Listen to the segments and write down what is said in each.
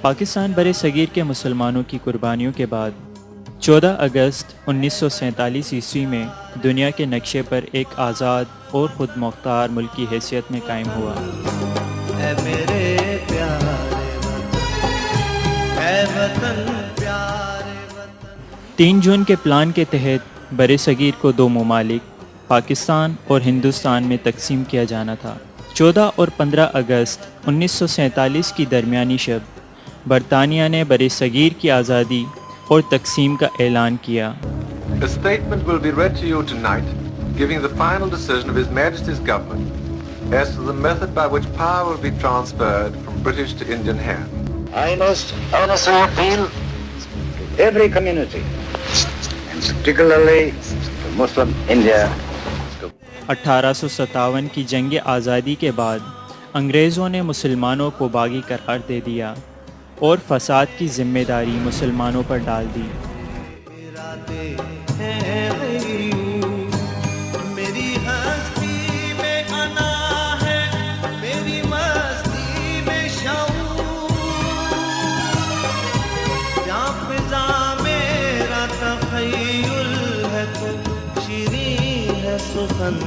پاکستان بر صغیر کے مسلمانوں کی قربانیوں کے بعد 14 اگست 1947 عیسوی میں دنیا کے نقشے پر ایک آزاد اور خود مختار ملک کی حیثیت میں قائم ہوا۔ اے میرے پیارے وطن، اے وطن پیارے وطن۔ 3 جون کے پلان کے تحت بر صغیر کو 2 ممالک پاکستان اور ہندوستان میں تقسیم کیا جانا تھا۔ 14 اور 15 اگست 1947 کی درمیانی شب برطانیہ نے بر صغیر کی آزادی اور تقسیم کا اعلان کیا۔ A statement will be read to you tonight, giving the final decision of His Majesty's government as to the method by which power will be transferred from British to Indian hands. I must honestly appeal to every community, and particularly to Muslim India. 1857 کی جنگ آزادی کے بعد انگریزوں نے مسلمانوں کو باغی قرار دے دیا اور فساد کی ذمہ داری مسلمانوں پر ڈال دی۔ میری ہستی میں انا ہے، میری مستی میں شعور، جہاں فضا میرا تخیل ہے تو شیریں ہے سخن۔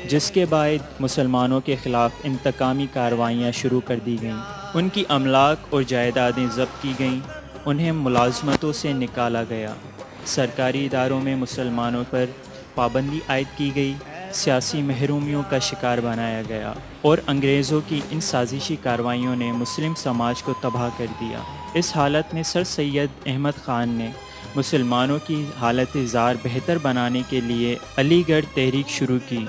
جس کے بعد مسلمانوں کے خلاف انتقامی کارروائیاں شروع کر دی گئیں، ان کی املاک اور جائیدادیں ضبط کی گئیں، انہیں ملازمتوں سے نکالا گیا، سرکاری اداروں میں مسلمانوں پر پابندی عائد کی گئی، سیاسی محرومیوں کا شکار بنایا گیا، اور انگریزوں کی ان سازشی کارروائیوں نے مسلم سماج کو تباہ کر دیا۔ اس حالت میں سر سید احمد خان نے مسلمانوں کی حالت زار بہتر بنانے کے لیے علی گڑھ تحریک شروع کی،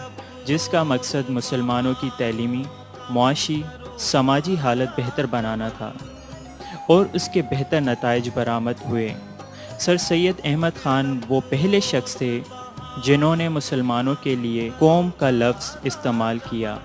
جس کا مقصد مسلمانوں کی تعلیمی، معاشی، سماجی حالت بہتر بنانا تھا، اور اس کے بہتر نتائج برآمد ہوئے۔ سر سید احمد خان وہ پہلے شخص تھے جنہوں نے مسلمانوں کے لیے قوم کا لفظ استعمال کیا۔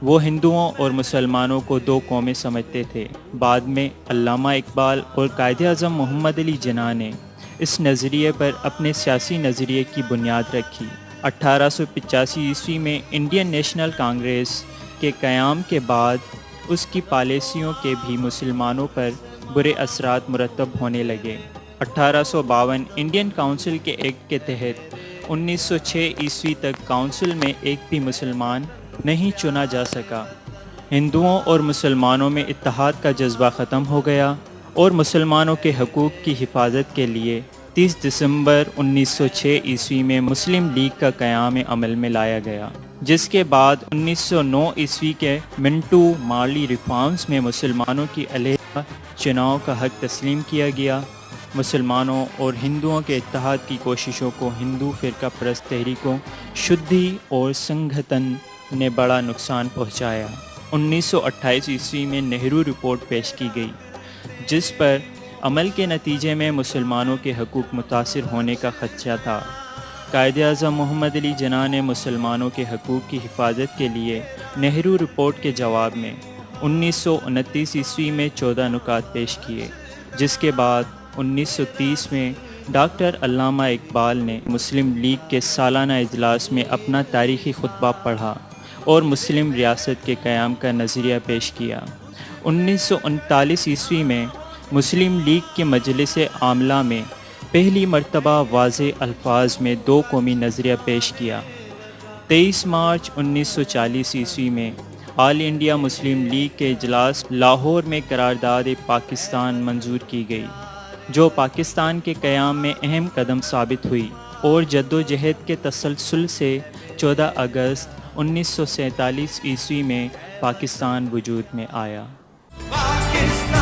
وہ ہندوؤں اور مسلمانوں کو 2 قومیں سمجھتے تھے۔ بعد میں علامہ اقبال اور قائد اعظم محمد علی جناح نے اس نظریے پر اپنے سیاسی نظریے کی بنیاد رکھی۔ 1885 عیسوی میں انڈین نیشنل کانگریس کے قیام کے بعد اس کی پالیسیوں کے بھی مسلمانوں پر برے اثرات مرتب ہونے لگے۔ 1852 انڈین کونسل کے ایکٹ کے تحت 1906 عیسوی تک کونسل میں ایک بھی مسلمان نہیں چنا جا سکا۔ ہندوؤں اور مسلمانوں میں اتحاد کا جذبہ ختم ہو گیا اور مسلمانوں کے حقوق کی حفاظت کے لیے 30 دسمبر 1906 عیسوی میں مسلم لیگ کا قیام عمل میں لایا گیا، جس کے بعد 1909 عیسوی کے منٹو مارلی ریفارمز میں مسلمانوں کی علیحدہ چناؤ کا حق تسلیم کیا گیا۔ مسلمانوں اور ہندوؤں کے اتحاد کی کوششوں کو ہندو فرقہ پرست تحریکوں شدھی اور سنگھتن نے بڑا نقصان پہنچایا۔ 1928 عیسوی میں نہرو رپورٹ پیش کی گئی، جس پر عمل کے نتیجے میں مسلمانوں کے حقوق متاثر ہونے کا خدشہ تھا۔ قائد اعظم محمد علی جناح نے مسلمانوں کے حقوق کی حفاظت کے لیے نہرو رپورٹ کے جواب میں 1929 عیسوی میں 14 نکات پیش کیے، جس کے بعد 1930 میں ڈاکٹر علامہ اقبال نے مسلم لیگ کے سالانہ اجلاس میں اپنا تاریخی خطبہ پڑھا اور مسلم ریاست کے قیام کا نظریہ پیش کیا۔ 1939 عیسوی میں مسلم لیگ کے مجلس عاملہ میں پہلی مرتبہ واضح الفاظ میں 2 قومی نظریہ پیش کیا۔ 23 مارچ 1940 عیسوی میں آل انڈیا مسلم لیگ کے اجلاس لاہور میں قرارداد پاکستان منظور کی گئی، جو پاکستان کے قیام میں اہم قدم ثابت ہوئی اور جدوجہد کے تسلسل سے 14 اگست 1947 عیسوی میں پاکستان وجود میں آیا۔ پاکستان